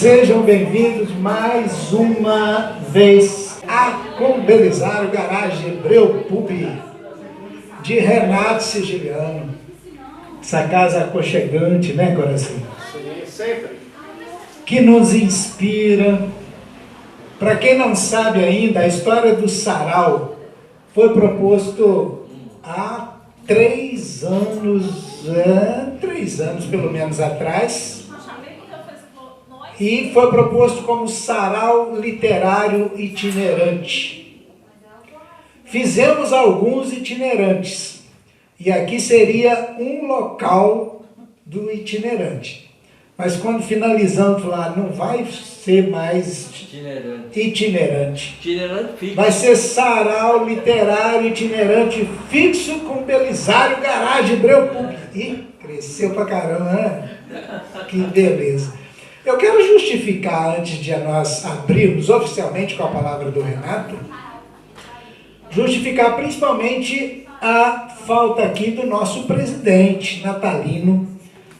Sejam bem-vindos mais uma vez a Combelizar o Garagem Hebreu Pub de Renato Sigiliano. Essa casa aconchegante, né, coração? Sim, sempre. Que nos inspira. Para quem não sabe ainda, a história do sarau foi proposto há 3 anos pelo menos atrás, e foi proposto como sarau literário itinerante. Fizemos alguns itinerantes, e aqui seria um local do itinerante. Mas quando finalizamos lá, não vai ser mais itinerante. Vai ser sarau literário itinerante fixo com Belisário Garagem Hebreu Pub. Ih, cresceu pra caramba, né? Que beleza. Eu quero justificar, antes de nós abrirmos oficialmente com a palavra do Renato, justificar principalmente a falta aqui do nosso presidente natalino.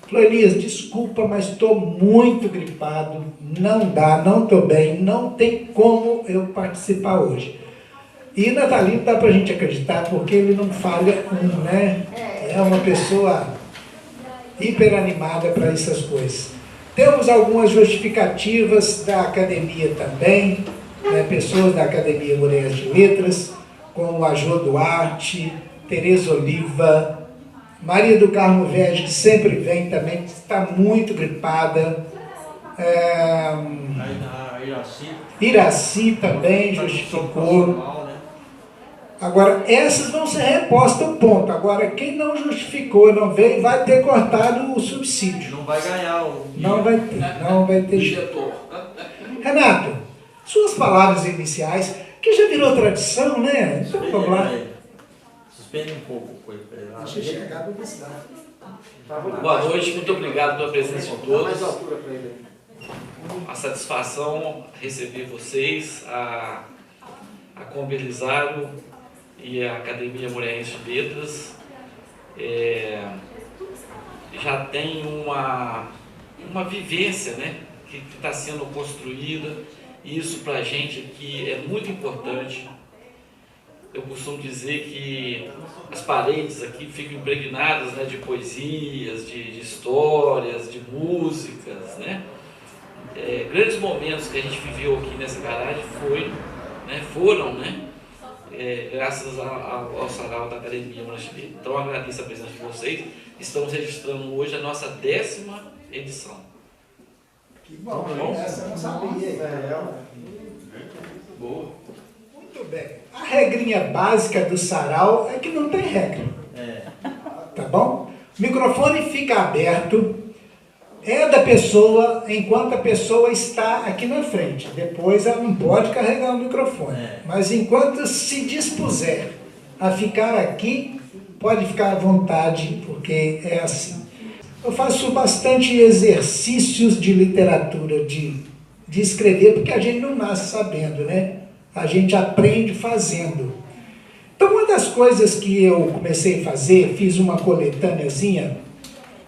Falou: Elias, desculpa, mas estou muito gripado, não dá, não estou bem, não tem como eu participar hoje. E Natalino dá para a gente acreditar, porque ele não falha né? É uma pessoa hiperanimada para essas coisas. Temos algumas justificativas da academia também, né? Pessoas da Academia Moreirense de Letras, como a Jô Duarte, Tereza Oliva, Maria do Carmo Verde, que sempre vem também, que está muito gripada. Iraci também justificou. Agora, essas vão ser repostas ao ponto. Agora, quem não justificou, não veio, vai ter cortado o subsídio. Não vai ganhar o... Não vai ter jeito. Renato, suas palavras iniciais, que já virou tradição, né? Então, vamos lá. Suspende um pouco. Deixa eu chegar para visitar. Boa noite, muito obrigado pela presença de todos. A satisfação receber vocês, a Combelisário e a Academia Moreirense de Letras. Já tem uma vivência, né, que está sendo construída, e isso para a gente aqui é muito importante. Eu costumo dizer que as paredes aqui ficam impregnadas, né, de poesias, de histórias, de músicas, né? Grandes momentos que a gente viveu aqui nessa garagem foram, graças ao sarau da Academia Moreirense de Letras. Então eu agradeço a presença de vocês. Estamos registrando hoje a nossa 10ª edição. Que bom, essa eu não sabia. Boa. Muito bem. A regrinha básica do sarau é que não tem regra. Tá bom? O microfone fica aberto, é da pessoa enquanto a pessoa está aqui na frente. Depois ela não pode carregar o microfone. Mas enquanto se dispuser a ficar aqui, pode ficar à vontade, porque é assim. Eu faço bastante exercícios de literatura, de escrever, porque a gente não nasce sabendo, né? A gente aprende fazendo. Então, uma das coisas que eu comecei a fazer, fiz uma coletâneazinha,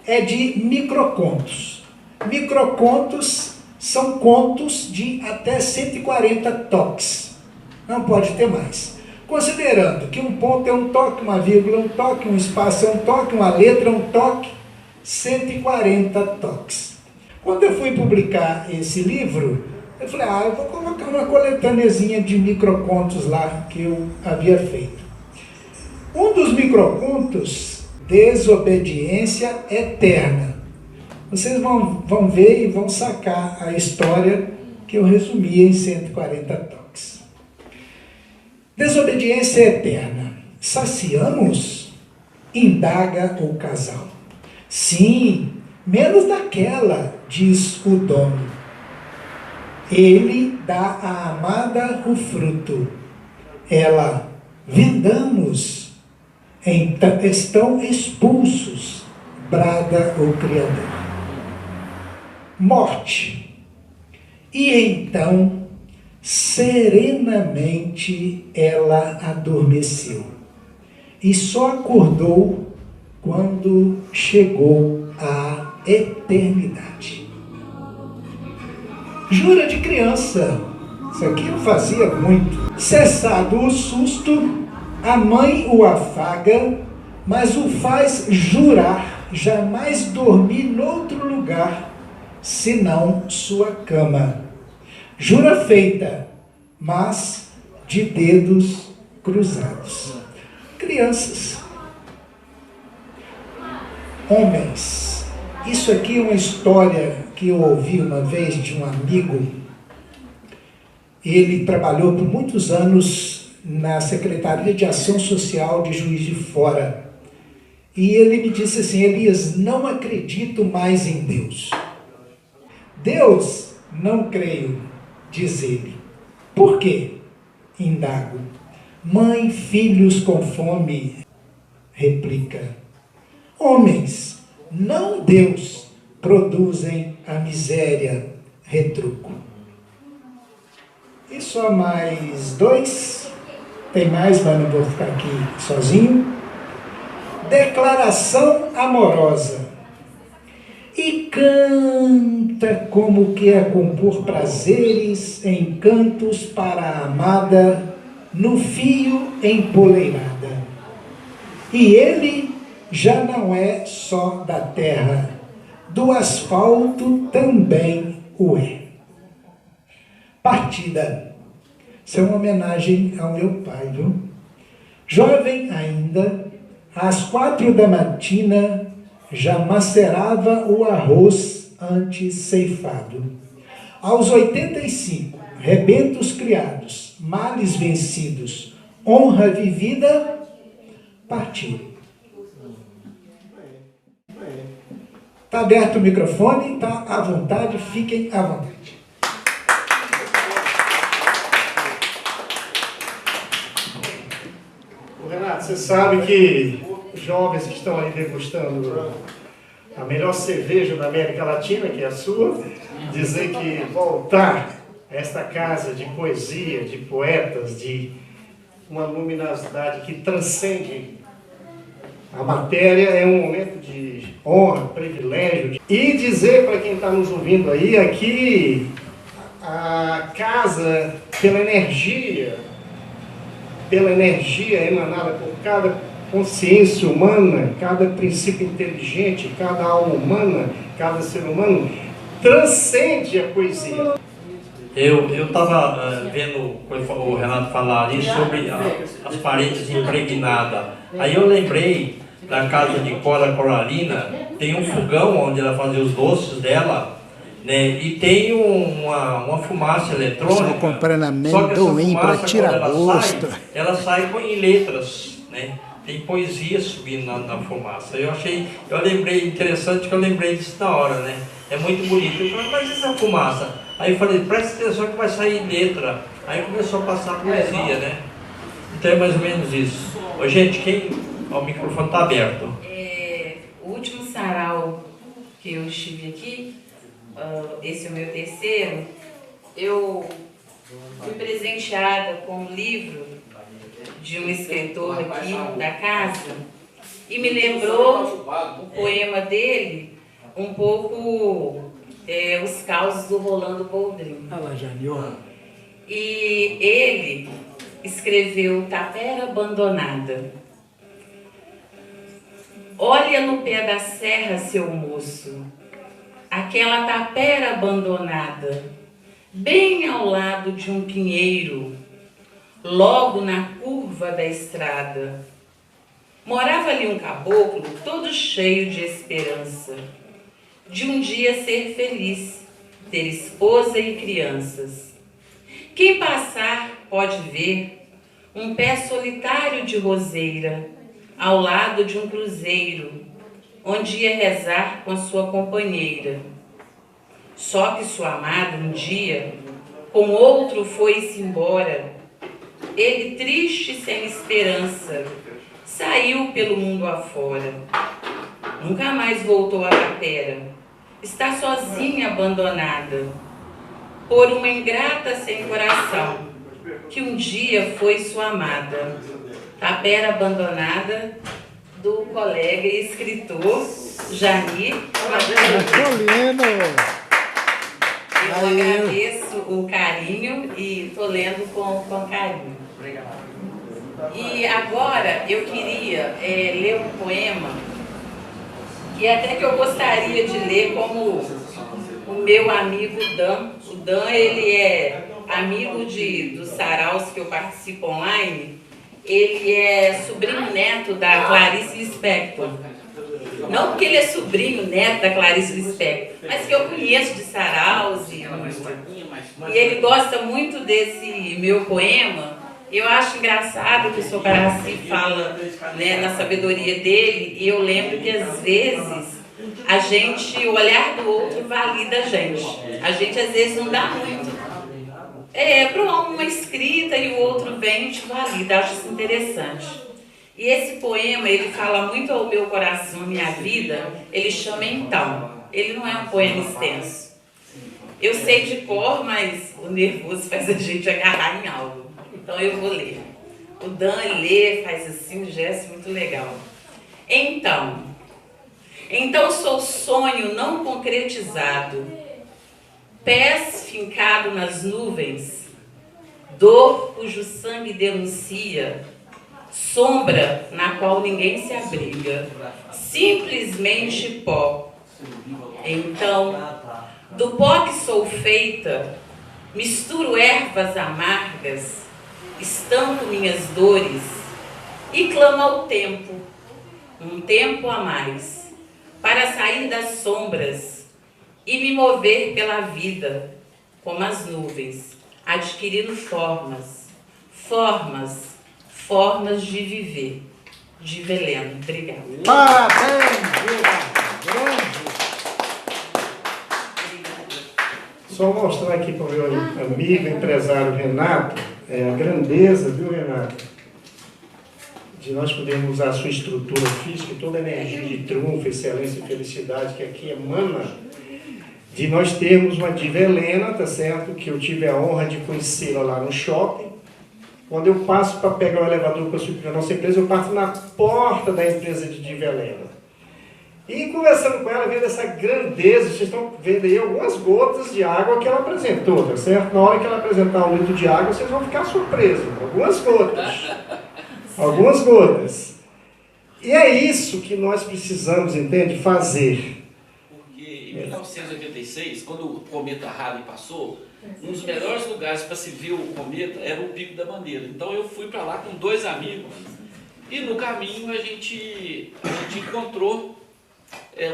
é de microcontos. Microcontos são contos de até 140 toques. Não pode ter mais. Considerando que um ponto é um toque, uma vírgula, um toque, um espaço é um toque, uma letra é um toque, 140 toques. Quando eu fui publicar esse livro, eu falei, eu vou colocar uma coletâneazinha de microcontos lá que eu havia feito. Um dos microcontos, Desobediência Eterna. Vocês vão ver e vão sacar a história que eu resumi em 140 toques. Desobediência Eterna. Saciamos? Indaga o casal. Sim, menos daquela, diz o dono. Ele dá à amada o fruto. Ela, vendamos. Então estão expulsos, brada o Criador. Morte. E então, serenamente, ela adormeceu. E só acordou quando chegou a eternidade. Jura de criança. Isso aqui eu fazia muito. Cessado o susto, a mãe o afaga, mas o faz jurar jamais dormir noutro lugar, senão sua cama. Jura feita, mas de dedos cruzados. Crianças. Homens. Isso aqui é uma história que eu ouvi uma vez de um amigo. Ele trabalhou por muitos anos na Secretaria de Ação Social de Juiz de Fora. E ele me disse assim: Elias, não acredito mais em Deus. Deus, não creio, diz ele. Por quê? Indago. Mãe, filhos com fome, replica. Homens, não Deus, produzem a miséria, retruco. E só mais dois? Tem mais, mas não vou ficar aqui sozinho. Declaração amorosa. E canta como que a compor prazeres, encantos para a amada, no fio empoleirada. E ele já não é só da terra, do asfalto também o é. Partida. Isso é uma homenagem ao meu pai, viu? Jovem ainda, às 4 da matina, já macerava o arroz antes ceifado. Aos 85, rebentos criados, males vencidos, honra vivida, partiu. Está aberto o microfone, está à vontade, fiquem à vontade. Renato, você sabe que os jovens que estão aí degustando a melhor cerveja da América Latina, que é a sua, dizer que voltar a esta casa de poesia, de poetas, de uma luminosidade que transcende a matéria, é um momento de honra, privilégio. E dizer para quem está nos ouvindo aí, aqui a casa, pela energia emanada por cada consciência humana, cada princípio inteligente, cada alma humana, cada ser humano, transcende a poesia. Eu estava vendo o Renato falar ali sobre as paredes impregnadas. Aí eu lembrei da casa de Cora Coralina, tem um fogão onde ela fazia os doces dela, né? E tem uma fumaça eletrônica. Estou comprando Só que essa amendoim para fumaça, tirar quando gosto. ela sai em letras, né? Tem poesia subindo na fumaça. Eu lembrei interessante que eu lembrei disso na hora, né? É muito bonito. Eu falei, mas essa fumaça? Aí eu falei, presta atenção que vai sair letra. Aí começou a passar poesia, né? Então é mais ou menos isso. Ô, gente, o microfone está aberto. O último sarau que eu estive aqui, esse é o meu terceiro, eu fui presenteada com um livro de um escritor aqui da casa e me lembrou o poema dele, um pouco os causos do Rolando Boldrin. E ele escreveu Tapera Abandonada. Olha no pé da serra, seu moço, aquela tapera abandonada, bem ao lado de um pinheiro, logo na curva da estrada. Morava ali um caboclo todo cheio de esperança, de um dia ser feliz, ter esposa e crianças. Quem passar pode ver um pé solitário de roseira, ao lado de um cruzeiro, onde ia rezar com a sua companheira. Só que sua amada um dia, com outro foi-se embora. Ele, triste, sem esperança, saiu pelo mundo afora. Nunca mais voltou à tapera. Está sozinha, abandonada, por uma ingrata sem coração, que um dia foi sua amada. Tapera Abandonada, do colega e escritor Jani. eu agradeço o carinho e estou lendo com carinho. Obrigado. E agora eu queria ler um poema que até que eu gostaria de ler como o meu amigo Dan. O Dan, ele é amigo dos saraus que eu participo online. Ele é sobrinho neto da Clarice Lispector. Não porque ele é sobrinho neto da Clarice Lispector, mas que eu conheço de saraus e ele gosta muito desse meu poema. Eu acho engraçado que o Sr. Guaraci fala, né, na sabedoria dele, e eu lembro que às vezes o olhar do outro valida a gente. A gente às vezes não dá muito para uma escrita e o outro vem e te valida. Acho isso interessante. E esse poema, ele fala muito ao meu coração, à minha vida. Ele chama Então. Ele não é um poema extenso. Eu sei de cor, mas o nervoso faz a gente agarrar em algo. Então eu vou ler. O Dan lê, faz assim um gesto muito legal. Então sou sonho não concretizado, pés fincado nas nuvens, dor cujo sangue denuncia, sombra na qual ninguém se abriga, simplesmente pó. Então, do pó que sou feita, misturo ervas amargas, estampo minhas dores e clamo ao tempo, um tempo a mais, para sair das sombras e me mover pela vida, como as nuvens, adquirindo formas de viver. De Veleno. Obrigada. Parabéns, Só mostrar aqui para o meu amigo, empresário Renato, a grandeza, viu, Renato, de nós podermos usar a sua estrutura física e toda a energia de triunfo, excelência e felicidade que aqui emana, de nós termos uma diva Helena, tá certo? Que eu tive a honra de conhecê-la lá no shopping. Quando eu passo para pegar o elevador para subir para a nossa empresa, eu passo na porta da empresa de diva Helena. E conversando com ela, vendo essa grandeza, vocês estão vendo aí algumas gotas de água que ela apresentou, tá certo? Na hora que ela apresentar um litro de água, vocês vão ficar surpresos. Algumas gotas. Algumas gotas. E é isso que nós precisamos, entende? Fazer. Porque em 1986, quando o cometa Halley passou, um dos melhores lugares para se ver o cometa era o Pico da Bandeira. Então eu fui para lá com 2 amigos e no caminho a gente encontrou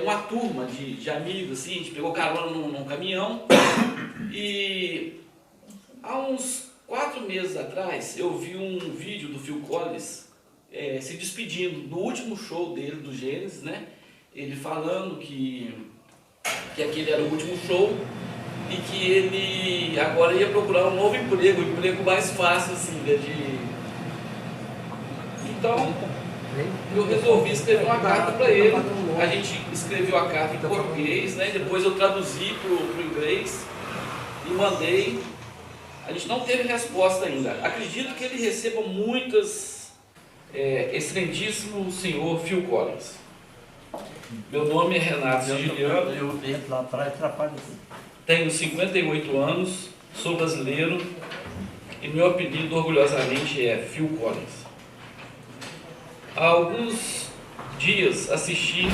uma turma de amigos, assim, a gente pegou carona num caminhão e há uns 4 meses atrás eu vi um vídeo do Phil Collins se despedindo do último show dele, do Gênesis, né? Ele falando que aquele era o último show e que ele agora ia procurar um novo emprego, um emprego mais fácil, assim, né? Então, eu resolvi escrever uma carta para ele. A gente escreveu a carta em português, né? Depois eu traduzi para o inglês e mandei. A gente não teve resposta ainda. Acredito que ele receba muitas, excelentíssimo senhor Phil Collins. Meu nome é Renato Sigiliano. Eu entro lá atrás e atrapalho. Tenho 58 anos, sou brasileiro e meu apelido orgulhosamente é Phil Collins. Há alguns dias assisti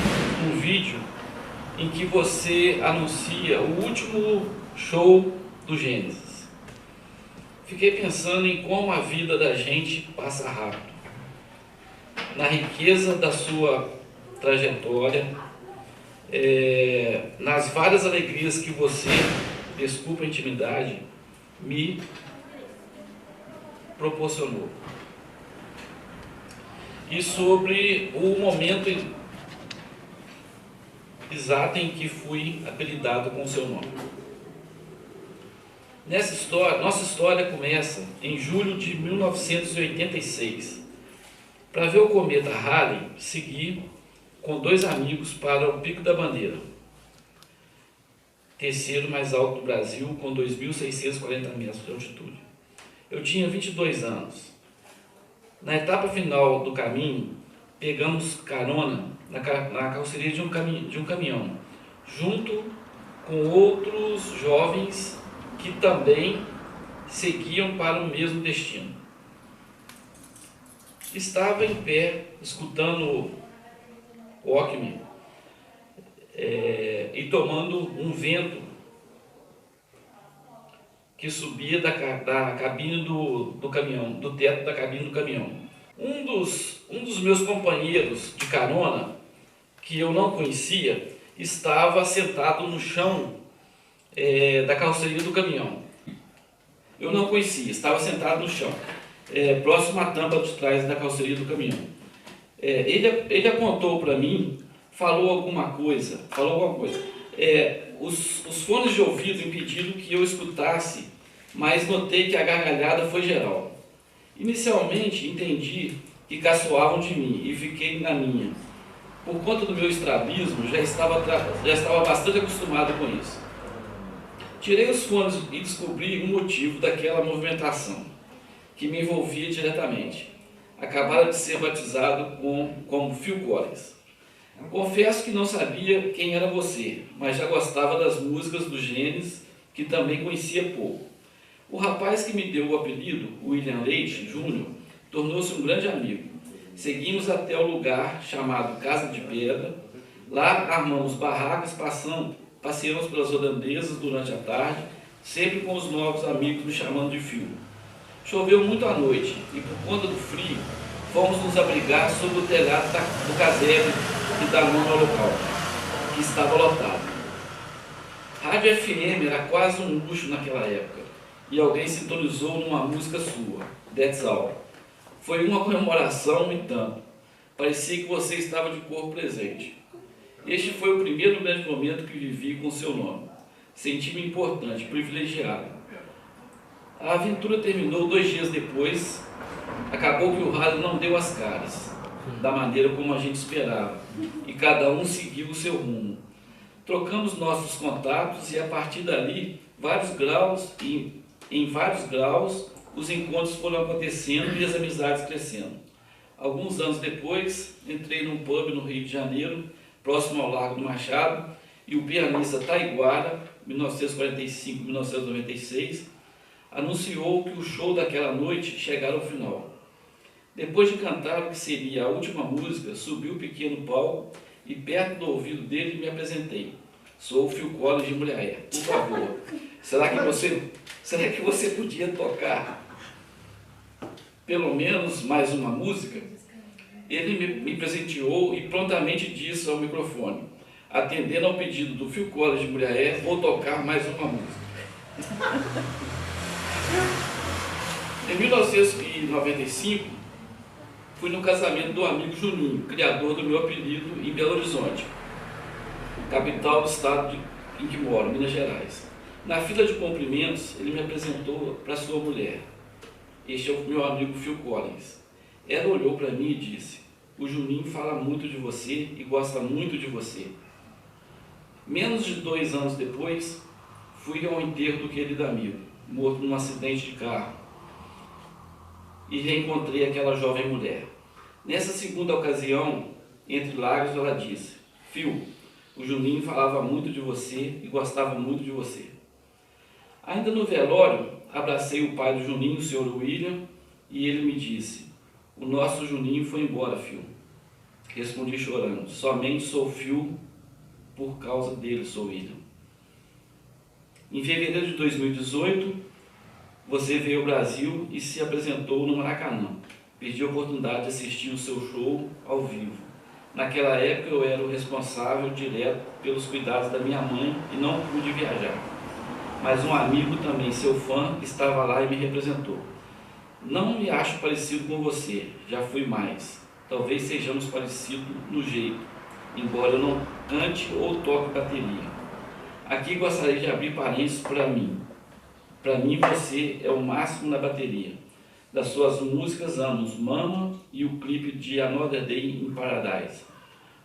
um vídeo em que você anuncia o último show do Gênesis. Fiquei pensando em como a vida da gente passa rápido, na riqueza da sua trajetória, nas várias alegrias que você, desculpa a intimidade, me proporcionou. E sobre o momento exato em que fui apelidado com o seu nome. Nessa história, nossa história começa em julho de 1986. Para ver o cometa Halley, segui com 2 amigos para o Pico da Bandeira, terceiro mais alto do Brasil, com 2.640 metros de altitude. Eu tinha 22 anos. Na etapa final do caminho, pegamos carona na carroceria de um caminhão, junto com outros jovens que também seguiam para o mesmo destino. Estava em pé, escutando Walkman e tomando um vento que subia da cabine do caminhão, do teto da cabine do caminhão. Um dos meus companheiros de carona, que eu não conhecia, estava sentado no chão da carroceria do caminhão. Eu não conhecia, estava sentado no chão, próximo à tampa de trás da carroceria do caminhão. Ele apontou para mim, falou alguma coisa. Os fones de ouvido impediram que eu escutasse, mas notei que a gargalhada foi geral. Inicialmente entendi que caçoavam de mim e fiquei na minha. Por conta do meu estrabismo, já estava bastante acostumado com isso. Tirei os fones e descobri o motivo daquela movimentação, que me envolvia diretamente. Acabara de ser batizado como Phil Collins. Confesso que não sabia quem era você, mas já gostava das músicas do Genesis, que também conhecia pouco. O rapaz que me deu o apelido, William Leite Jr., tornou-se um grande amigo. Seguimos até o lugar chamado Casa de Pedra. Lá armamos barracas, passeamos pelas redondezas durante a tarde, sempre com os novos amigos me chamando de Phil. Choveu muito à noite e, por conta do frio, fomos nos abrigar sob o telhado do casebre e da lona local, que estava lotado. Rádio FM era quase um luxo naquela época, e alguém sintonizou numa música sua, That's All. Foi uma comemoração e tanto. Parecia que você estava de corpo presente. Este foi o primeiro grande momento que vivi com seu nome. Senti-me importante, privilegiado. A aventura terminou 2 dias depois. Acabou que o rádio não deu as caras, da maneira como a gente esperava, e cada um seguiu o seu rumo. Trocamos nossos contatos e a partir dali, em vários graus, os encontros foram acontecendo e as amizades crescendo. Alguns anos depois, entrei num pub no Rio de Janeiro, próximo ao Largo do Machado, e o pianista Taiguara, 1945-1996, anunciou que o show daquela noite chegara ao final. Depois de cantar o que seria a última música, subi o pequeno palco e perto do ouvido dele me apresentei. Sou o Phil Collins de Mulher. Por favor, será que você podia tocar pelo menos mais uma música? Ele me presenteou e prontamente disse ao microfone, atendendo ao pedido do Phil Collins de Mulher, vou tocar mais uma música. Em 1995, fui no casamento do amigo Juninho, criador do meu apelido, em Belo Horizonte, capital do estado em que moro, Minas Gerais. Na fila de cumprimentos, ele me apresentou para sua mulher. Este é o meu amigo Phil Collins. Ela olhou para mim e disse, o Juninho fala muito de você e gosta muito de você. Menos de 2 anos depois, fui ao enterro do querido amigo, morto num acidente de carro, e reencontrei aquela jovem mulher. Nessa segunda ocasião, entre lágrimas, ela disse, Phil, o Juninho falava muito de você e gostava muito de você. Ainda no velório, abracei o pai do Juninho, o Sr. William, e ele me disse, o nosso Juninho foi embora, Phil. Respondi chorando, somente sou Phil, por causa dele sou William. Em fevereiro de 2018, você veio ao Brasil e se apresentou no Maracanã. Perdi a oportunidade de assistir o seu show ao vivo. Naquela época eu era o responsável direto pelos cuidados da minha mãe e não pude viajar. Mas um amigo também, seu fã, estava lá e me representou. Não me acho parecido com você, já fui mais. Talvez sejamos parecidos no jeito, embora eu não cante ou toque bateria. Aqui gostaria de abrir parênteses para mim. Para mim você é o máximo na bateria. Das suas músicas amo Mama e o clipe de Another Day in Paradise,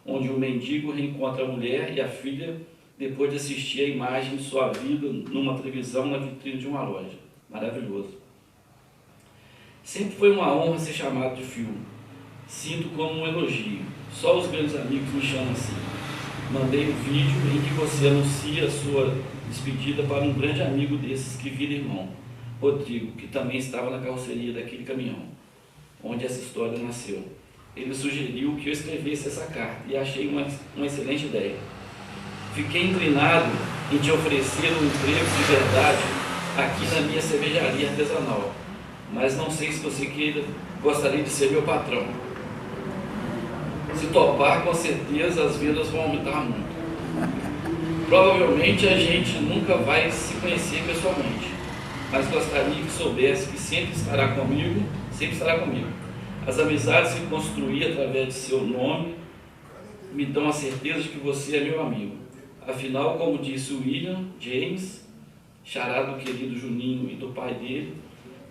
onde o mendigo reencontra a mulher e a filha depois de assistir a imagem de sua vida numa televisão na vitrine de uma loja. Maravilhoso. Sempre foi uma honra ser chamado de Phil. Sinto como um elogio. Só os grandes amigos me chamam assim. mandei um vídeo em que você anuncia a sua despedida para um grande amigo desses que vira irmão, Rodrigo, que também estava na carroceria daquele caminhão, onde essa história nasceu. Ele sugeriu que eu escrevesse essa carta e achei uma excelente ideia. Fiquei inclinado em te oferecer um emprego de verdade aqui na minha cervejaria artesanal, mas não sei se você gostaria de ser meu patrão. Se topar, com certeza as vendas vão aumentar muito. Provavelmente a gente nunca vai se conhecer pessoalmente, mas gostaria que soubesse que sempre estará comigo. As amizades que construí através de seu nome me dão a certeza de que você é meu amigo. Afinal, como disse o William James, xará do querido Juninho e do pai dele,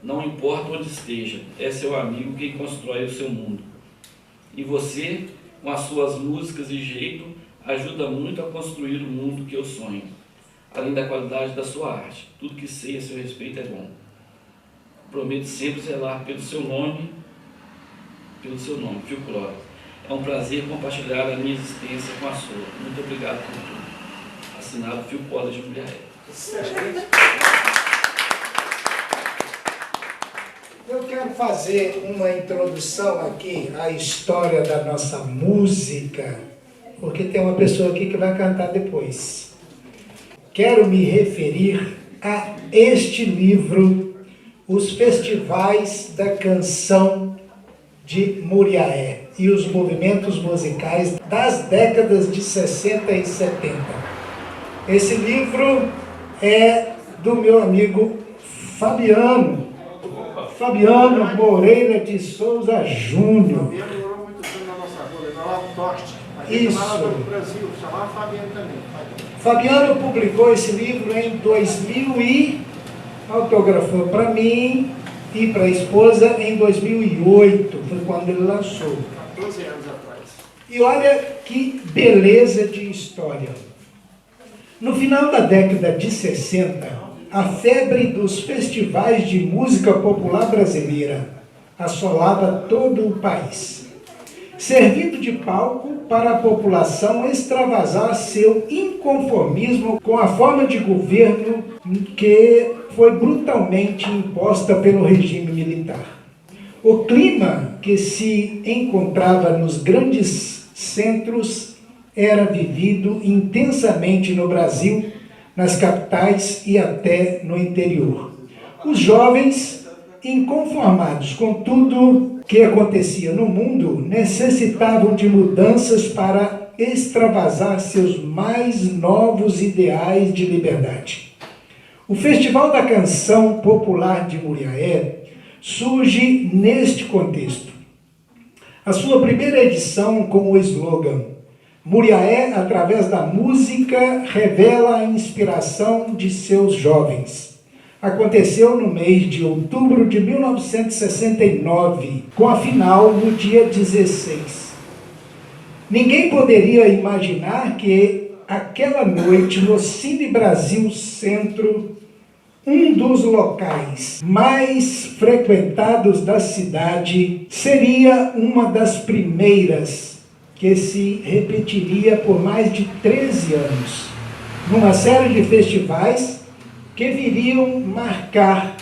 não importa onde esteja, é seu amigo quem constrói o seu mundo. E você, com as suas músicas e jeito, ajuda muito a construir o mundo que eu sonho, além da qualidade da sua arte. Tudo que sei a seu respeito é bom. Prometo sempre zelar pelo seu nome, Phil Clóvis. É um prazer compartilhar a minha existência com a sua. Muito obrigado por tudo. Assinado Phil Clóvis de Mulher. Eu quero fazer uma introdução aqui à história da nossa música, porque tem uma pessoa aqui que vai cantar depois. Quero me referir a este livro, Os Festivais da Canção de Muriaé e os movimentos musicais das décadas de 60 e 70. Esse livro é do meu amigo Fabiano Moreira de Souza Júnior. Fabiano morou muito tempo na nossa rua, ele falava Toste. Isso. Falava do Brasil, chamava Fabiano também. Fabiano publicou esse livro em 2000 e autografou para mim e para a esposa em 2008, foi quando ele lançou. 14 anos atrás. E olha que beleza de história. No final da década de 60, a febre dos festivais de música popular brasileira assolava todo o país, servindo de palco para a população extravasar seu inconformismo com a forma de governo que foi brutalmente imposta pelo regime militar. O clima que se encontrava nos grandes centros era vivido intensamente no Brasil, nas capitais e até no interior. Os jovens, inconformados com tudo que acontecia no mundo, necessitavam de mudanças para extravasar seus mais novos ideais de liberdade. O Festival da Canção Popular de Muriaé surge neste contexto. A sua primeira edição com o slogan Muriaé, através da música, revela a inspiração de seus jovens. Aconteceu no mês de outubro de 1969, com a final no dia 16. Ninguém poderia imaginar que aquela noite no Cine Brasil Centro, um dos locais mais frequentados da cidade, seria uma das primeiras que se repetiria por mais de 13 anos, numa série de festivais que viriam marcar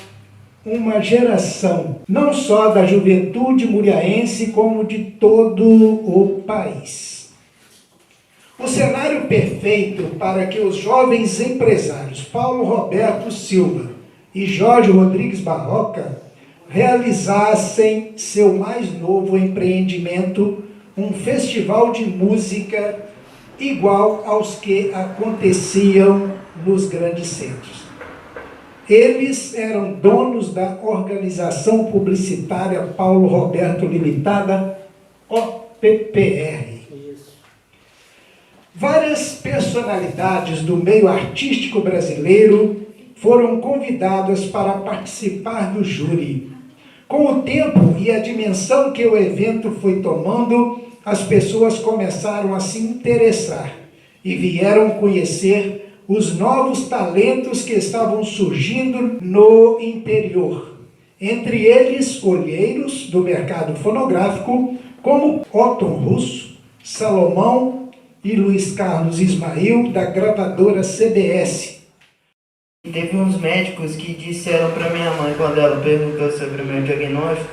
uma geração, não só da juventude muriaense, como de todo o país. O cenário perfeito para que os jovens empresários Paulo Roberto Silva e Jorge Rodrigues Barroca realizassem seu mais novo empreendimento, um festival de música igual aos que aconteciam nos grandes centros. Eles eram donos da organização publicitária Paulo Roberto Limitada, OPPR. Várias personalidades do meio artístico brasileiro foram convidadas para participar do júri. Com o tempo e a dimensão que o evento foi tomando, as pessoas começaram a se interessar e vieram conhecer os novos talentos que estavam surgindo no interior. Entre eles, olheiros do mercado fonográfico, como Otton Russo, Salomão e Luiz Carlos Ismail, da gravadora CBS. Teve uns médicos que disseram para minha mãe, quando ela perguntou sobre o meu diagnóstico,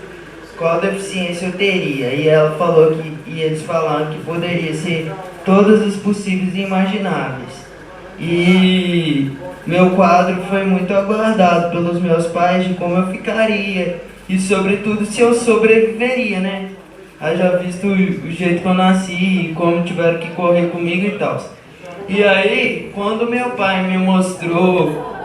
qual deficiência eu teria. E ela falou e eles falaram que poderia ser todas as possíveis e imagináveis. E meu quadro foi muito aguardado pelos meus pais de como eu ficaria e, sobretudo, se eu sobreviveria, né? Haja visto o jeito que eu nasci e como tiveram que correr comigo e tal. E aí, quando meu pai me mostrou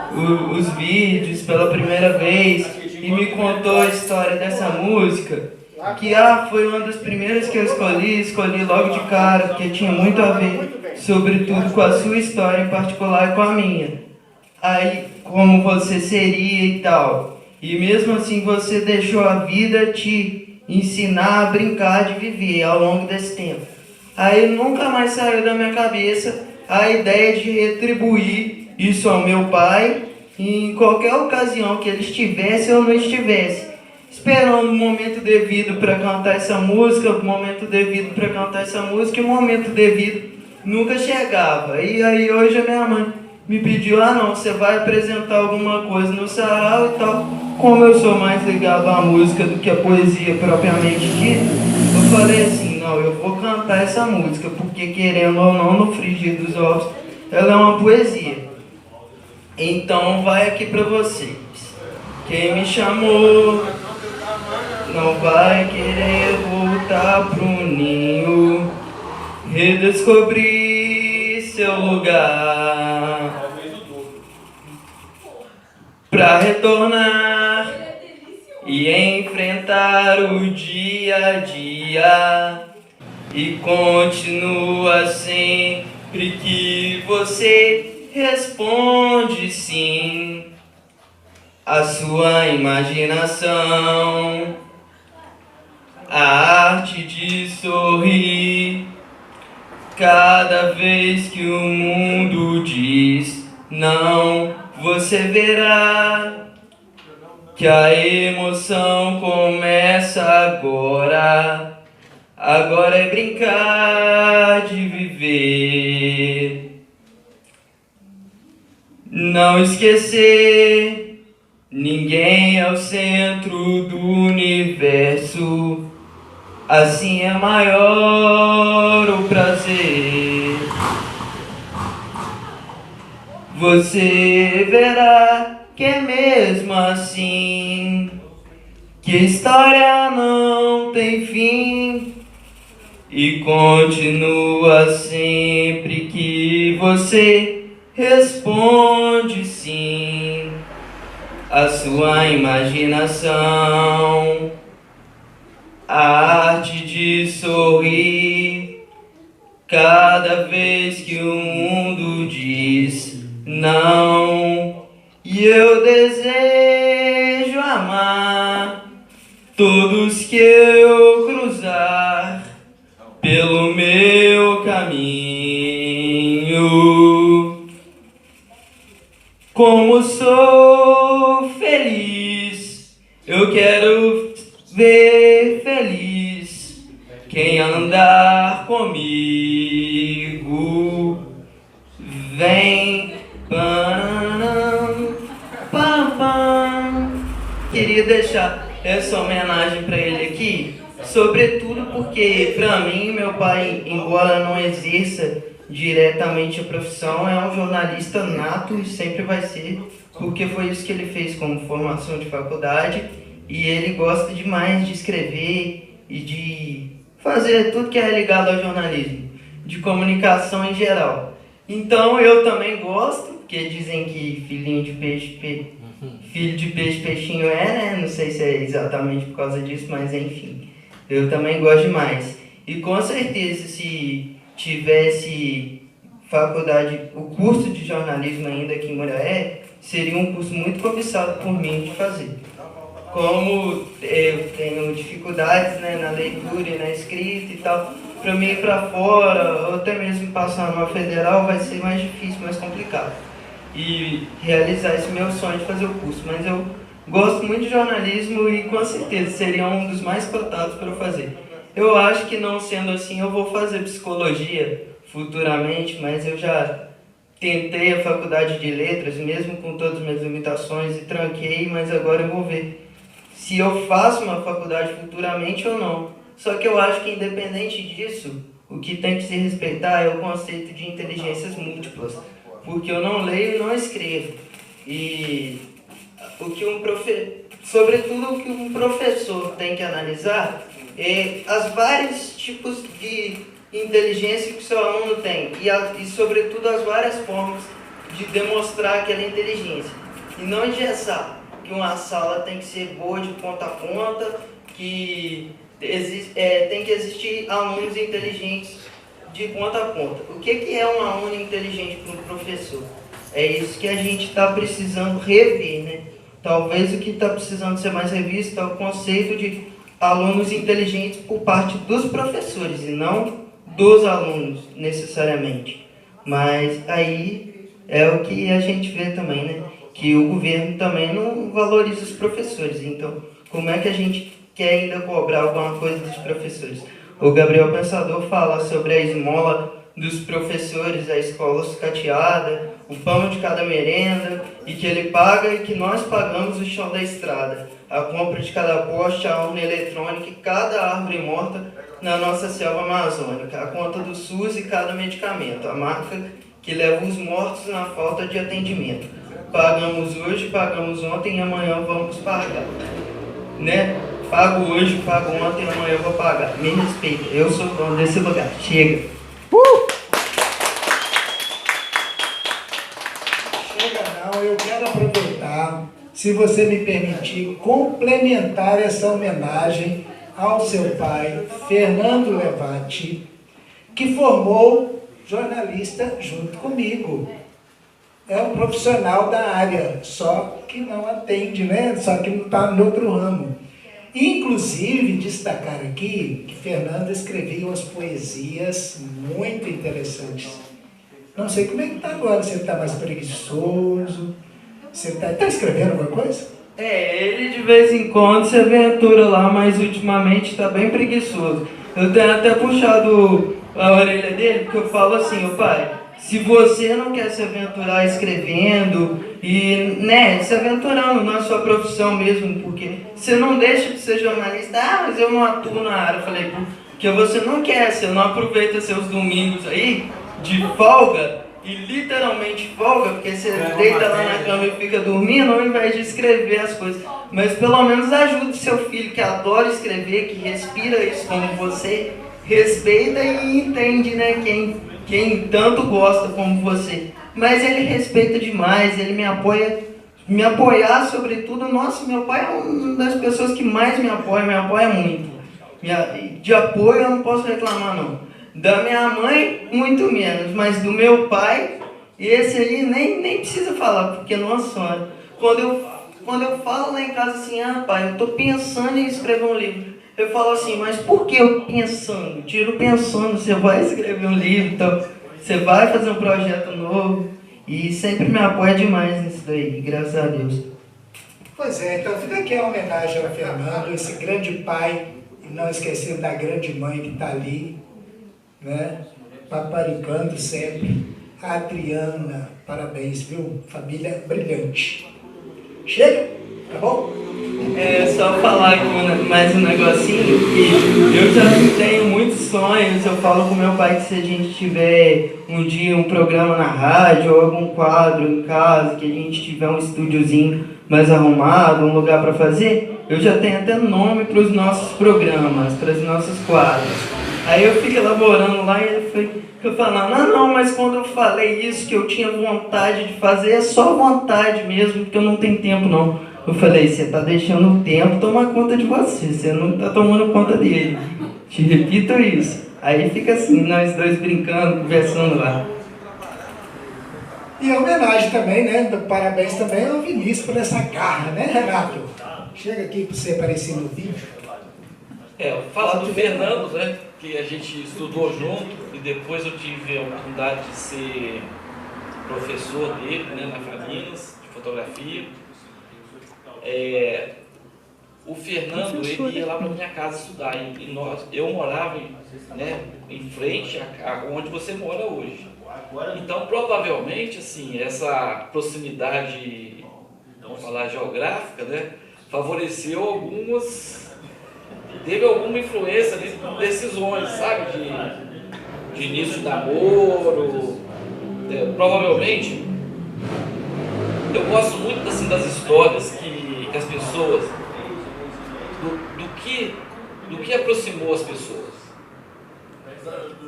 os vídeos pela primeira vez e me contou a história dessa música, que foi uma das primeiras que eu escolhi logo de cara, porque tinha muito a ver, sobretudo com a sua história em particular e com a minha. Aí, como você seria e tal. E mesmo assim você deixou a vida te ensinar a brincar de viver ao longo desse tempo. Aí nunca mais saiu da minha cabeça a ideia de retribuir isso ao meu pai em qualquer ocasião que ele estivesse ou não estivesse, esperando o momento devido para cantar essa música, o momento devido para cantar essa música, e o momento devido nunca chegava. E aí hoje a minha mãe me pediu, não, você vai apresentar alguma coisa no sarau e tal. Como eu sou mais ligado à música do que à poesia propriamente dita, eu falei assim, não, eu vou cantar essa música, porque querendo ou não, no frigir dos ovos, ela é uma poesia. Então vai aqui pra vocês. Quem me chamou não vai querer voltar pro ninho, redescobrir seu lugar, pra retornar e enfrentar o dia a dia. E continua sempre que você responde sim a sua imaginação, a arte de sorrir cada vez que o mundo diz não. Você verá que a emoção começa agora. Agora é brincar de viver. Não esquecer, ninguém é o centro do universo. Assim é maior o prazer. Você verá que é mesmo assim, que a história não tem fim. E continua sempre que você responde sim a sua imaginação, a arte de sorrir cada vez que o mundo diz não. E eu desejo amar todos que eu cruzar pelo meu caminho. Como sou feliz, eu quero ver feliz quem andar comigo. Vem, pam, pam, pam. Queria deixar essa homenagem para ele aqui, sobretudo porque, para mim, meu pai, embora não exerça diretamente a profissão, é um jornalista nato e sempre vai ser, porque foi isso que ele fez como formação de faculdade, e ele gosta demais de escrever e de fazer tudo que é ligado ao jornalismo, de comunicação em geral. Então eu também gosto, porque dizem que filho de peixe, peixinho né? Não sei se é exatamente por causa disso, mas enfim, eu também gosto demais. E com certeza, se tivesse faculdade, o curso de jornalismo ainda aqui em Muriaé, seria um curso muito cobiçado por mim de fazer. Como eu tenho dificuldades, né, na leitura e na escrita e tal, para mim ir para fora, ou até mesmo passar numa federal, vai ser mais difícil, mais complicado. E realizar esse meu sonho de fazer o curso. Mas eu gosto muito de jornalismo e com certeza seria um dos mais cotados para eu fazer. Eu acho que, não sendo assim, eu vou fazer psicologia futuramente, mas eu já tentei a faculdade de letras, mesmo com todas as minhas limitações, e tranquei, mas agora eu vou ver se eu faço uma faculdade futuramente ou não. Só que eu acho que, independente disso, o que tem que se respeitar é o conceito de inteligências múltiplas, porque eu não leio e não escrevo. E o que sobretudo o que um professor tem que analisar é as vários tipos de inteligência que o seu aluno tem e sobretudo as várias formas de demonstrar aquela inteligência. E não engessar que uma sala tem que ser boa de ponta a ponta, que tem que existir alunos inteligentes de ponta a ponta. O que é um aluno inteligente para um professor? É isso que a gente está precisando rever, né? Talvez o que está precisando ser mais revisto é o conceito de alunos inteligentes por parte dos professores e não dos alunos, necessariamente. Mas aí é o que a gente vê também, né? Que o governo também não valoriza os professores. Então, como é que a gente quer ainda cobrar alguma coisa dos professores? O Gabriel Pensador fala sobre a esmola dos professores, a escola sucateada, o pão de cada merenda, e que ele paga e que nós pagamos o chão da estrada, a compra de cada poste, a urna eletrônica e cada árvore morta na nossa selva amazônica, a conta do SUS e cada medicamento, a marca que leva os mortos na falta de atendimento. Pagamos hoje, pagamos ontem e amanhã vamos pagar. Né? Pago hoje, pago ontem, amanhã eu vou pagar. Me respeita, eu sou dono desse lugar. Chega. Chega não, eu quero aproveitar, se você me permitir, complementar essa homenagem ao seu pai, Fernando Levati, que formou jornalista junto comigo. É um profissional da área, só que não atende, né? Só que não está no outro ramo. Inclusive, destacar aqui que Fernando escrevia umas poesias muito interessantes. Não sei como é que está agora, você está mais preguiçoso, você está escrevendo alguma coisa? Ele de vez em quando se aventura lá, mas ultimamente está bem preguiçoso. Eu tenho até puxado a orelha dele, porque eu falo assim, pai, se você não quer se aventurar escrevendo e, se aventurando na sua profissão mesmo, porque você não deixa de ser jornalista, mas eu não atuo na área. Eu falei, porque você não quer, você não aproveita seus domingos aí de folga, e literalmente folga, porque você deita lá na cama e fica dormindo, ao invés de escrever as coisas. Mas pelo menos ajude seu filho que adora escrever, que respira isso como você, respeita e entende, né, quem tanto gosta como você. Mas ele respeita demais, ele me apoiar sobretudo. Nossa, meu pai é uma das pessoas que mais me apoia muito. De apoio eu não posso reclamar não. Da minha mãe, muito menos, mas do meu pai, esse aí nem precisa falar, porque, nossa senhora, quando eu falo lá em casa assim, pai, eu tô pensando em escrever um livro, eu falo assim, mas por que eu pensando? Tiro pensando, você vai escrever um livro, então, você vai fazer um projeto novo, e sempre me apoia demais nisso daí, graças a Deus. Pois é, então fica aqui a homenagem ao Fernando, esse grande pai, e não esquecendo da grande mãe que está ali, né? Paparicando sempre. A Adriana, parabéns, viu? Família brilhante. Chega, tá bom? Só falar aqui mais um negocinho, que eu já tenho muitos sonhos. Eu falo com meu pai que se a gente tiver um dia um programa na rádio ou algum quadro em casa, que a gente tiver um estúdiozinho mais arrumado, um lugar para fazer, eu já tenho até nome para os nossos programas, para os nossos quadros. Aí eu fico elaborando lá e ele foi falando, não, mas quando eu falei isso, que eu tinha vontade de fazer, é só vontade mesmo, porque eu não tenho tempo não. Eu falei, você está deixando o tempo tomar conta de você não está tomando conta dele. Te repito isso. Aí fica assim, nós dois brincando, conversando lá. E a homenagem também, né? Parabéns também ao Vinícius por essa garra, né, Renato? Chega aqui para você aparecer no vídeo. Falar do Fernando, né? Que a gente estudou junto e depois eu tive a oportunidade de ser professor dele, né, na Faminas, de fotografia. o Fernando, ele ia lá para minha casa estudar, eu morava em frente a onde você mora hoje. Então, provavelmente, assim, essa proximidade, vamos falar, geográfica, né, favoreceu teve alguma influência de decisões, sabe, de início de namoro, provavelmente. Eu gosto muito assim, das histórias que as pessoas, do que aproximou as pessoas.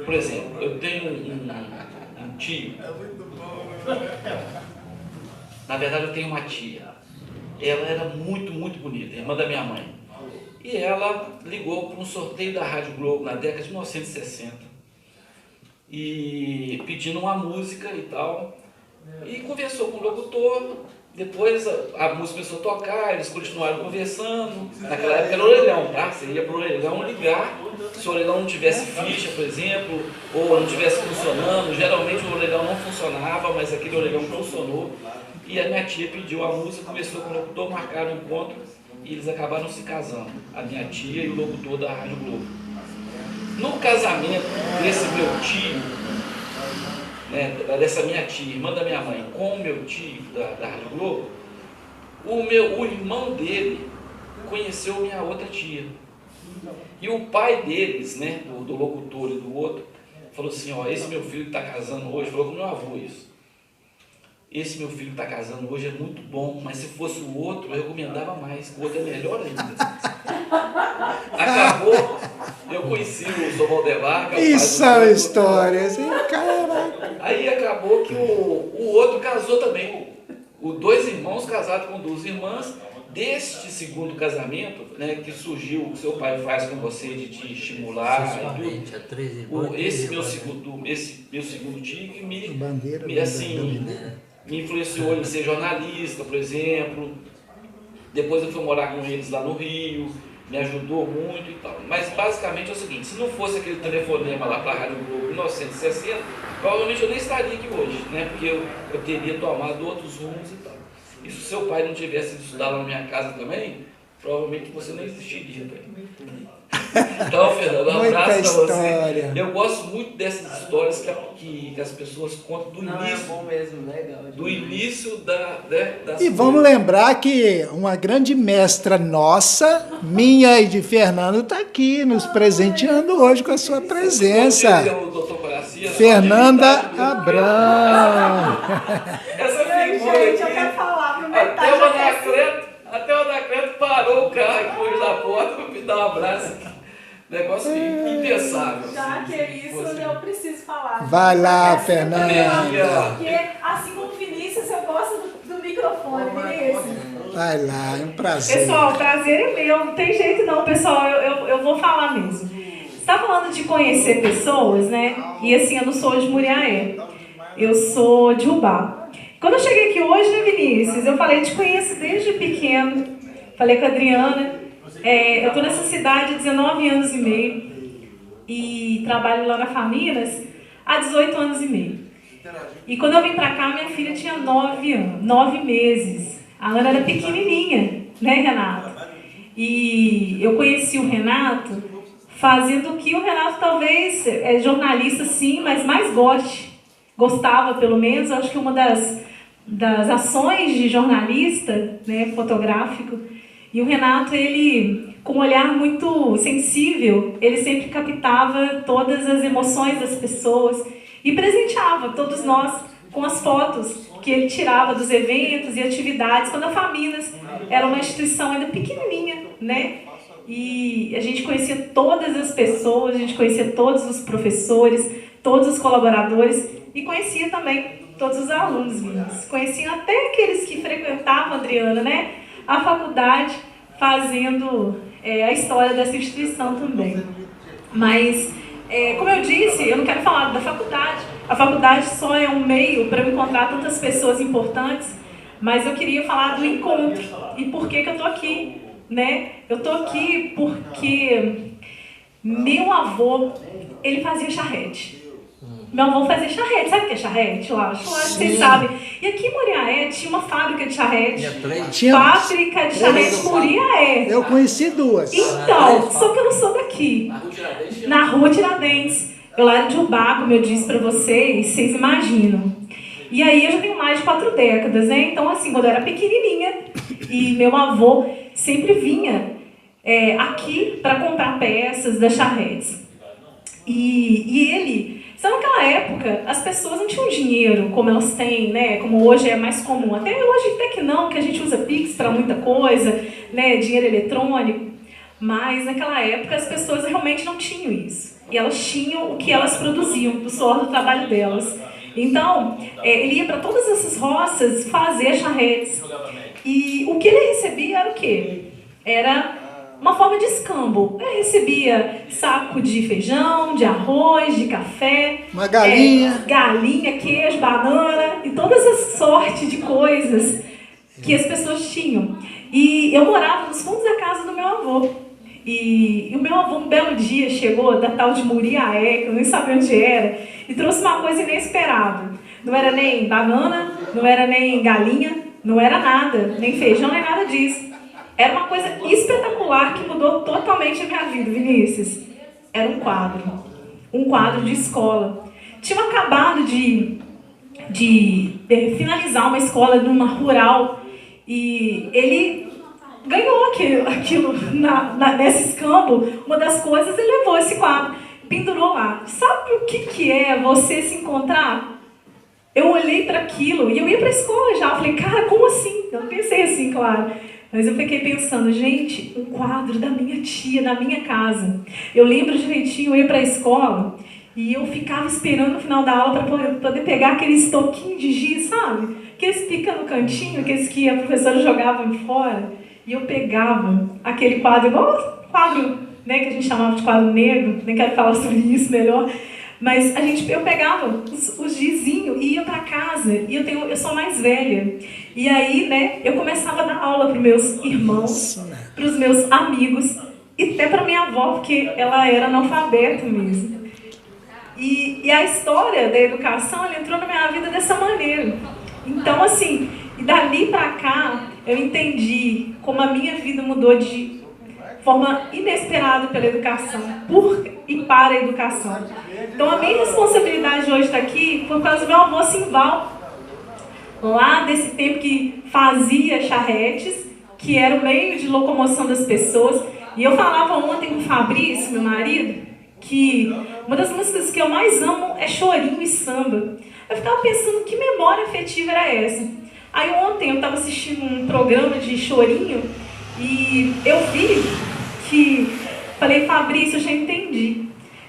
Por exemplo, eu tenho um tio, na verdade eu tenho uma tia, ela era muito, muito bonita, irmã da minha mãe, e ela ligou para um sorteio da Rádio Globo na década de 1960, e pedindo uma música e tal, e conversou com o locutor. Depois a música começou a tocar, eles continuaram conversando. Naquela época era orelhão, tá? Você ia para o orelhão ligar. Se o orelhão não tivesse ficha, por exemplo, ou não estivesse funcionando, geralmente o orelhão não funcionava, mas aquele orelhão funcionou. E a minha tia pediu a música, conversou com o locutor, marcaram um encontro e eles acabaram se casando. A minha tia e o locutor da Rádio Globo. No casamento desse meu tio, dessa minha tia, irmã da minha mãe, com o meu tio da Rádio Globo, o irmão dele conheceu minha outra tia. E o pai deles, né, do locutor e do outro, falou assim, ó, esse meu filho que está casando hoje, falou com meu avô isso, esse meu filho que está casando hoje é muito bom, mas se fosse o outro, eu recomendava mais, o outro é melhor ainda. Acabou, eu conheci o Sr. Valdemar, que é o pai do São histórias, hein, caraca. Aí acabou que o outro casou também. Os dois irmãos casados com duas irmãs. Deste segundo casamento, né, que surgiu o que seu pai faz com você de te estimular. Esse meu segundo tio que me influenciou em ser jornalista, por exemplo. Depois eu fui morar com eles lá no Rio. Me ajudou muito e tal. Mas basicamente é o seguinte, se não fosse aquele telefonema lá para a Rádio Globo em 1960, provavelmente eu nem estaria aqui hoje, né? Porque eu teria tomado outros rumos e tal. E se o seu pai não tivesse estudado lá na minha casa também, provavelmente você não existiria também. Então, Fernando, um abraço para você. Eu gosto muito dessas histórias que as pessoas contam do início. É bom mesmo, legal. Do início das E vamos lembrar que uma grande mestra nossa, minha e de Fernando, está aqui nos presenteando hoje com a sua presença. Fernanda Abrão. Essa figura gente, eu quero falar pro até o Anacleto parou o carro aqui hoje na porta para me dar um abraço. Negócio impensável. Já que é isso, eu preciso falar. Vai lá, Fernanda. Porque, assim como o Vinícius, eu gosto do microfone, Vinícius. Vai lá, é um prazer. Pessoal, o prazer é meu. Não tem jeito não, pessoal. Eu vou falar mesmo. Você está falando de conhecer pessoas, né? E assim, eu não sou de Muriaé. Eu sou de Ubá. Quando eu cheguei aqui hoje, né, Vinícius? Eu falei, te conheço desde pequeno. Falei com a Adriana. Eu estou nessa cidade há 19 anos e meio e trabalho lá na Faminas há 18 anos e meio. E quando eu vim para cá, minha filha tinha 9 meses. A Ana era pequenininha, né, Renato? E eu conheci o Renato fazendo o que o Renato talvez é jornalista sim, mas mais gostava pelo menos. Acho que uma das ações de jornalista, né, fotográfico. E o Renato, ele, com um olhar muito sensível, ele sempre captava todas as emoções das pessoas e presenteava todos nós com as fotos que ele tirava dos eventos e atividades, quando a Faminas era uma instituição ainda pequenininha, né? E a gente conhecia todas as pessoas, a gente conhecia todos os professores, todos os colaboradores e conhecia também todos os alunos vindos. Conheciam até aqueles que frequentavam, Adriana, né? A faculdade, fazendo a história dessa instituição também. Mas, como eu disse, eu não quero falar da faculdade. A faculdade só é um meio para eu encontrar tantas pessoas importantes, mas eu queria falar do encontro. E por que eu estou aqui, né? Eu estou aqui porque meu avô, ele fazia charrete. meu avô fazia charrete. Sabe o que é charrete? Eu acho que vocês sabem. E aqui em Muriaé tinha uma fábrica de charrete. Fábrica de charrete Muriaé. Eu conheci duas. Então, só que eu não sou daqui. Na Rua Tiradentes. Eu lá era de Ubá, como eu disse pra vocês imaginam. E aí eu já tenho mais de 4 décadas, né? Então, assim, quando eu era pequenininha, e meu avô sempre vinha aqui para comprar peças das charretes. E ele, sabe, naquela época, as pessoas não tinham dinheiro como elas têm, né? Como hoje é mais comum. Até hoje até que não, que a gente usa Pix para muita coisa, né? Dinheiro eletrônico. Mas naquela época as pessoas realmente não tinham isso. E elas tinham o que elas produziam, do suor do trabalho delas. Então, ele ia para todas essas roças fazer charretes. E o que ele recebia era o quê? Era uma forma de escambo. Ele recebia saco de feijão, de arroz, de café. Uma galinha. Galinha, queijo, banana e todas essa sorte de coisas que as pessoas tinham. E eu morava nos fundos da casa do meu avô. E o meu avô, um belo dia, chegou da tal de Muriaé, que eu nem sabia onde era, e trouxe uma coisa inesperada. Não era nem banana, não era nem galinha, não era nada, nem feijão, nem nada disso. Era uma coisa espetacular que mudou totalmente a minha vida, Vinícius. Era um quadro de escola. Tinha acabado de finalizar uma escola numa rural, e ele ganhou aquilo nesse escambo, uma das coisas, ele levou esse quadro, pendurou lá. Sabe o que é você se encontrar? Eu olhei para aquilo e eu ia para a escola já. Eu falei, cara, como assim? Eu não pensei assim, claro. Mas eu fiquei pensando, gente, um quadro da minha tia, na minha casa. Eu lembro direitinho, eu ia para a escola e eu ficava esperando no final da aula para poder pegar aqueles toquinhos de giz, sabe? Aqueles que ficam no cantinho, aqueles que a professora jogava fora. E eu pegava aquele quadro, igual o quadro, né, que a gente chamava de quadro negro, nem quero falar sobre isso melhor, mas eu pegava os gizinhos e ia para casa, e eu sou mais velha. E aí, né, eu começava a dar aula para os meus irmãos, para os meus amigos, e até para minha avó, porque ela era analfabeta mesmo. E a história da educação, ela entrou na minha vida dessa maneira. Então, assim, e dali para cá, eu entendi como a minha vida mudou de forma inesperada pela educação, por e para a educação. Então, a minha responsabilidade hoje estar aqui foi por causa do meu avô Simval, lá desse tempo que fazia charretes, que era o meio de locomoção das pessoas. E eu falava ontem com o Fabrício, meu marido, que uma das músicas que eu mais amo é chorinho e samba. Eu ficava pensando que memória afetiva era essa. Aí ontem eu estava assistindo um programa de chorinho e eu vi que... Falei, Fabrício, eu já entendi.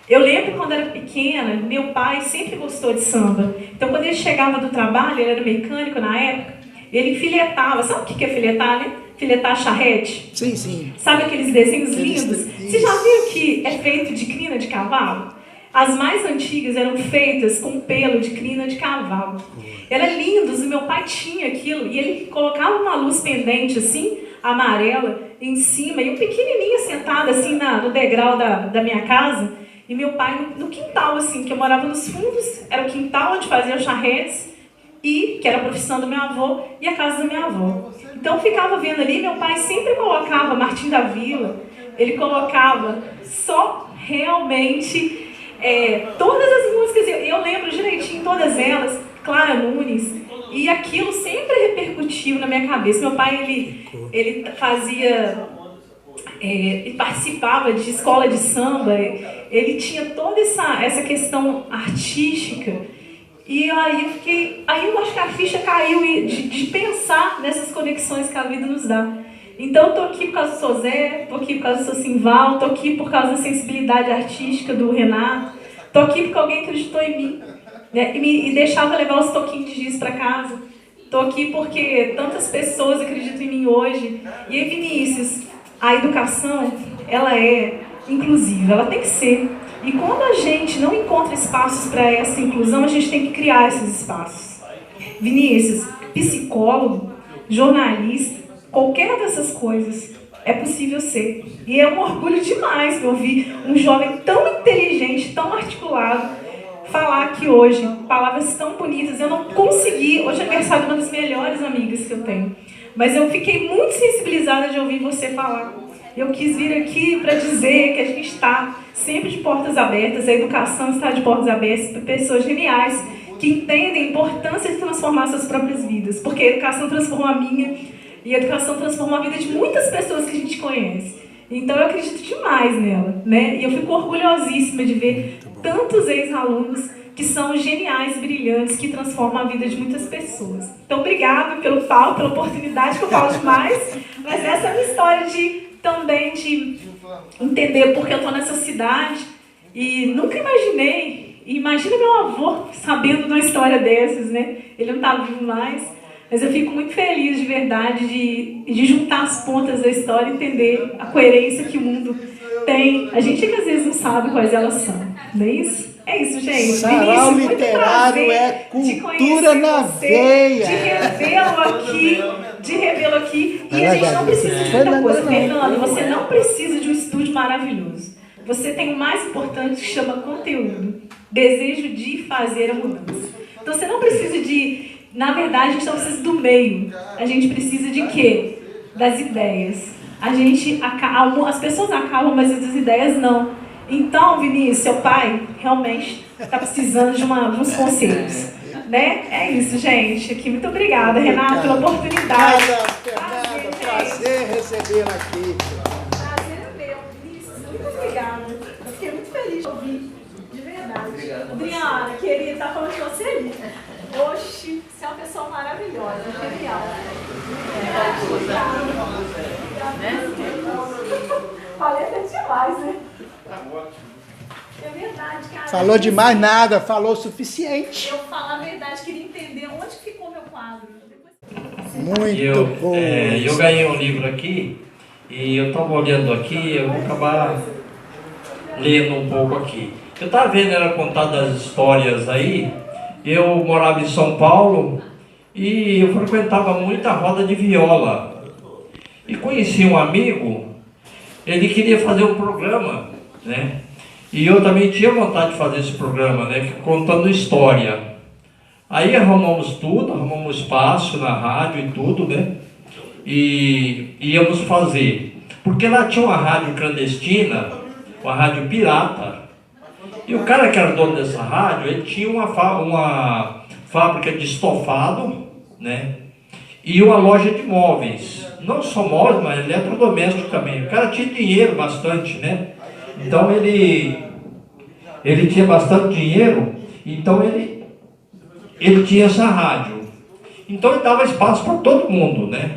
Eu lembro quando era pequena, meu pai sempre gostou de samba. Então quando ele chegava do trabalho, ele era mecânico na época, ele filetava. Sabe o que é filetar, né? Filetar charrete. Sim, sim. Sabe aqueles desenhos lindos? Você já viu que é feito de crina de cavalo? As mais antigas eram feitas com pelo de crina de cavalo. Eram lindos, e meu pai tinha aquilo, e ele colocava uma luz pendente assim, amarela, em cima, e um pequenininho sentado assim no degrau da minha casa, e meu pai no quintal, assim, que eu morava nos fundos, era o quintal onde fazia os charretes, que era a profissão do meu avô, e a casa da minha avó. Então eu ficava vendo ali, meu pai sempre colocava Martim da Vila, ele colocava só realmente todas as músicas, eu lembro direitinho todas elas, Clara Nunes, e aquilo sempre repercutiu na minha cabeça. Meu pai, ele fazia, ele participava de escola de samba, ele tinha toda essa questão artística, e aí eu acho que a ficha caiu de pensar nessas conexões que a vida nos dá. Então eu tô aqui por causa do Sozé, tô aqui por causa do seu Simval, tô aqui por causa da sensibilidade artística do Renato, tô aqui porque alguém acreditou em mim, né, e me deixava levar os toquinhos de giz para casa. Tô aqui porque tantas pessoas acreditam em mim hoje. E aí, Vinícius, a educação, ela é inclusiva, ela tem que ser. E quando a gente não encontra espaços para essa inclusão, a gente tem que criar esses espaços. Vinícius, psicólogo, jornalista, qualquer dessas coisas é possível ser. E é um orgulho demais ouvir um jovem tão inteligente, tão articulado, falar aqui hoje. Palavras tão bonitas. Eu não consegui. Hoje é aniversário de uma das melhores amigas que eu tenho. Mas eu fiquei muito sensibilizada de ouvir você falar. Eu quis vir aqui para dizer que a gente está sempre de portas abertas. A educação está de portas abertas para pessoas geniais que entendem a importância de transformar suas próprias vidas. Porque a educação transformou a minha e a educação transformou a vida de muitas pessoas que a gente conhece. Então eu acredito demais nela, né? E eu fico orgulhosíssima de ver tantos ex-alunos que são geniais, brilhantes, que transformam a vida de muitas pessoas. Então obrigada pelo palco, pela oportunidade, que eu falo demais, mas essa é a minha história também de entender porque eu estou nessa cidade e nunca imaginei. Imagina meu avô sabendo de uma história dessas, né? Ele não está vivo mais, mas eu fico muito feliz de verdade de juntar as pontas da história e entender a coerência que o mundo tem. A gente que às vezes não sabe quais elas são, não é isso? É isso, gente. Sarau Vinícius, Literário é cultura na veia. De revê-lo aqui. E a gente não precisa de muita coisa. Fernando, você não precisa de um estúdio maravilhoso. Você tem o mais importante que chama conteúdo. Desejo de fazer a mudança. Então você não precisa de... Na verdade, a gente não precisa do meio. A gente precisa de quê? Das ideias. As pessoas acabam, mas as ideias não. Então, Vinícius, seu pai realmente está precisando de uns conselhos. Né? É isso, gente. Aqui, muito obrigada, Renato, pela oportunidade. Prazer recebê-la aqui. Prazer é meu, Vinícius. Muito obrigada. Eu fiquei muito feliz de ouvir. De verdade. Obrigado. Adriana, querida, tá falando de você ali. Oxi, você é uma pessoa maravilhosa, genial. Falei até demais, né? Tá ótimo. É verdade, cara. Falou demais nada, falou o suficiente. Eu falo a verdade, queria entender onde ficou meu quadro. Muito bom. Eu ganhei um livro aqui e eu estava olhando aqui, eu vou acabar lendo um pouco aqui. Eu estava vendo ela contar das histórias aí. Eu morava em São Paulo e eu frequentava muito a roda de viola. E conheci um amigo, ele queria fazer um programa, né? E eu também tinha vontade de fazer esse programa, né? Contando história. Aí arrumamos tudo, arrumamos espaço na rádio e tudo, né? E íamos fazer. Porque lá tinha uma rádio clandestina, uma rádio pirata. E o cara que era dono dessa rádio, ele tinha uma fábrica de estofado, né? E uma loja de móveis. Não só móveis, mas eletrodoméstico também. O cara tinha dinheiro bastante, né? Então ele tinha bastante dinheiro, então ele tinha essa rádio. Então ele dava espaço para todo mundo, né?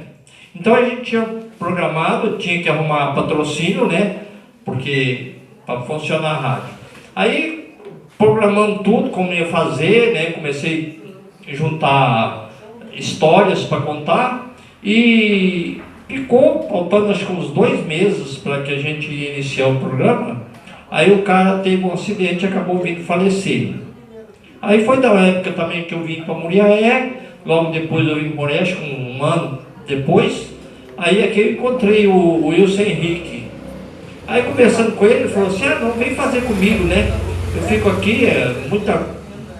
Então a gente tinha programado, tinha que arrumar patrocínio, né? Porque para funcionar a rádio. Aí, programando tudo, como ia fazer, né? Comecei a juntar histórias para contar e ficou faltando acho que uns 2 meses para que a gente ia iniciar o programa. Aí o cara teve um acidente e acabou vindo falecer. Aí foi da época também que eu vim para Muriaé, logo depois eu vim para Muriaé, acho que um ano depois. Aí aqui eu encontrei o Wilson Henrique. Aí conversando com ele, ele falou assim, não, vem fazer comigo, né? Eu fico aqui,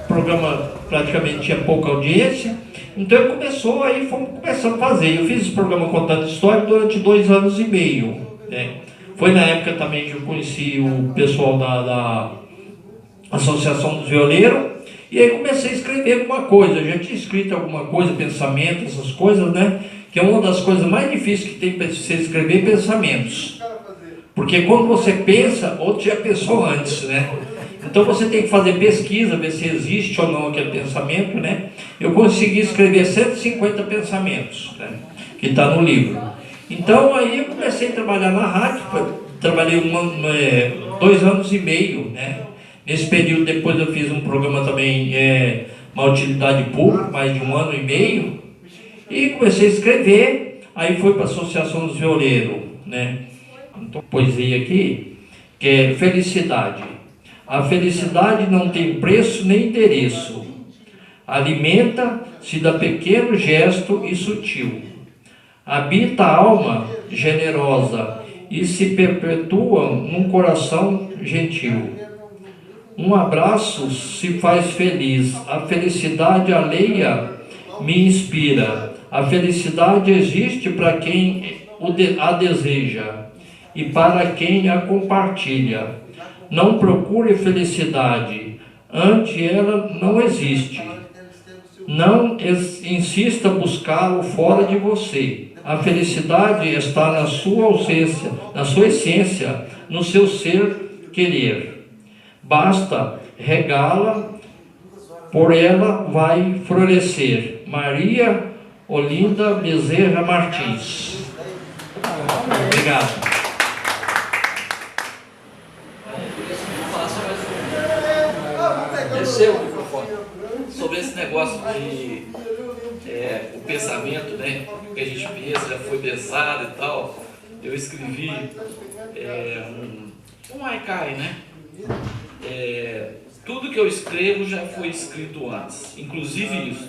programa praticamente tinha pouca audiência. Então ele começou, aí fomos começando a fazer. Eu fiz esse programa contando história durante 2 anos e meio, né? Foi na época também que eu conheci o pessoal da Associação dos Violeiros. E aí comecei a escrever alguma coisa. Eu já tinha escrito alguma coisa, pensamento, essas coisas, né? Que é uma das coisas mais difíceis que tem para você escrever, pensamentos. Porque quando você pensa, outro já pensou antes, né? Então você tem que fazer pesquisa, ver se existe ou não aquele pensamento, né? Eu consegui escrever 150 pensamentos, né? Que está no livro. Então aí eu comecei a trabalhar na rádio, trabalhei 2 anos e meio, né? Nesse período depois eu fiz um programa também, uma utilidade pública, mais de 1 ano e meio. E comecei a escrever, aí fui para a Associação dos Violeiros, né? Então, poesia aqui, que é felicidade. A felicidade não tem preço nem endereço. Alimenta-se da pequeno gesto e sutil. Habita a alma generosa e se perpetua num coração gentil. Um abraço se faz feliz. A felicidade alheia me inspira. A felicidade existe para quem a deseja e para quem a compartilha. Não procure felicidade, ante ela não existe. Não insista buscá-lo fora de você. A felicidade está na sua ausência, na sua essência, no seu ser querer. Basta regá-la, por ela vai florescer. Maria Olinda Bezerra Martins. Obrigado. Desceu o microfone. Sobre esse negócio de o pensamento, né? O que a gente pensa, já foi pesado e tal. Eu escrevi um haikai, né? Tudo que eu escrevo já foi escrito antes, inclusive isso.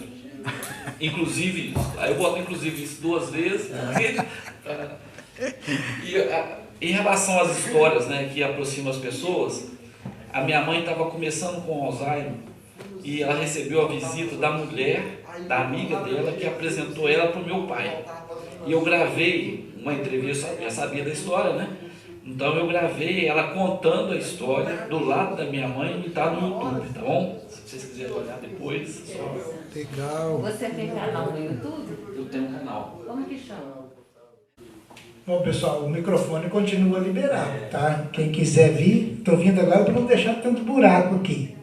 Inclusive isso. Aí eu boto inclusive isso 2 vezes. Em relação às histórias, né, que aproximam as pessoas, a minha mãe estava começando com Alzheimer e ela recebeu a visita da mulher, da amiga dela, que apresentou ela para o meu pai. E eu gravei uma entrevista, já sabia da história, né? Então eu gravei ela contando a história do lado da minha mãe e está no YouTube, tá bom? Se vocês quiserem olhar depois. Só... Legal. Você tem canal no YouTube? Eu tenho um canal. Como que chama? Bom, pessoal, o microfone continua liberado, tá? Quem quiser vir, estou vindo agora para não deixar tanto buraco aqui.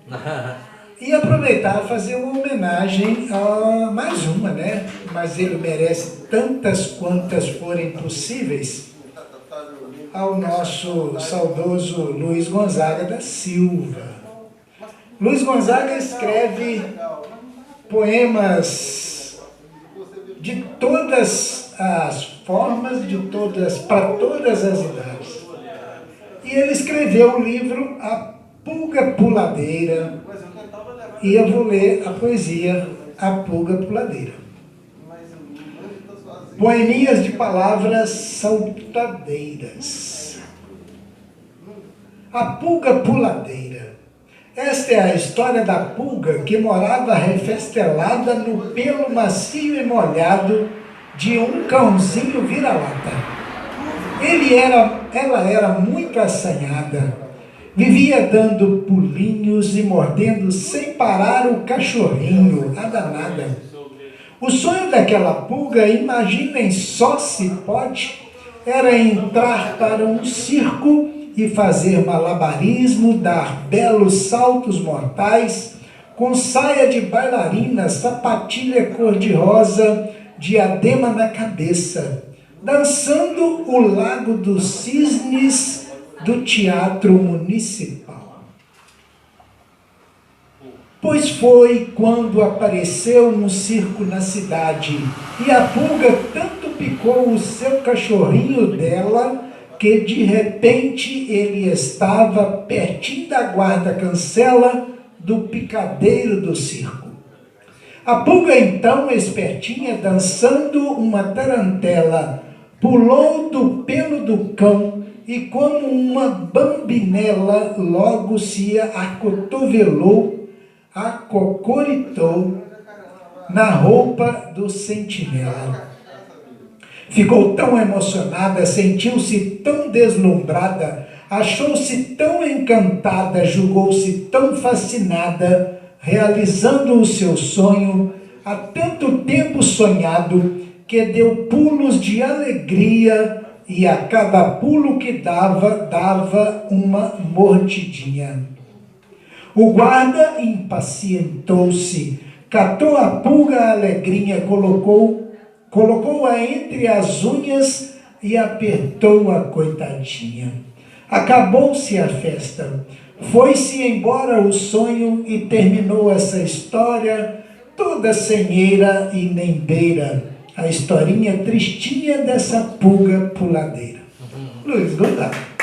E aproveitar e fazer uma homenagem a mais uma, né? Mas ele merece tantas quantas forem possíveis, ao nosso saudoso Luiz Gonzaga da Silva. Luiz Gonzaga escreve poemas de todas as formas, para todas as idades. E ele escreveu o livro A Pulga Puladeira, e eu vou ler a poesia A Pulga Puladeira. Poemias de palavras saltadeiras. A pulga puladeira. Esta é a história da pulga que morava refestelada no pelo macio e molhado de um cãozinho vira-lata. Ela era muito assanhada, vivia dando pulinhos e mordendo sem parar o cachorrinho, a danada. O sonho daquela pulga, imaginem só se pode, era entrar para um circo e fazer malabarismo, dar belos saltos mortais, com saia de bailarina, sapatilha cor-de-rosa, diadema na cabeça, dançando o Lago dos Cisnes do Teatro Municipal. Pois foi quando apareceu um circo na cidade e a pulga tanto picou o seu cachorrinho dela que de repente ele estava pertinho da guarda-cancela do picadeiro do circo. A pulga então, espertinha, dançando uma tarantela, pulou do pelo do cão e como uma bambinela logo se acotovelou, acocoritou na roupa do sentinela. Ficou tão emocionada, sentiu-se tão deslumbrada, achou-se tão encantada, julgou-se tão fascinada, realizando o seu sonho, há tanto tempo sonhado, que deu pulos de alegria e a cada pulo que dava uma mordidinha. O guarda impacientou-se, catou a pulga alegrinha, colocou-a entre as unhas e apertou a coitadinha. Acabou-se a festa, foi-se embora o sonho e terminou essa história toda senheira e nem beira, a historinha tristinha dessa pulga puladeira. Luiz Gonzaga.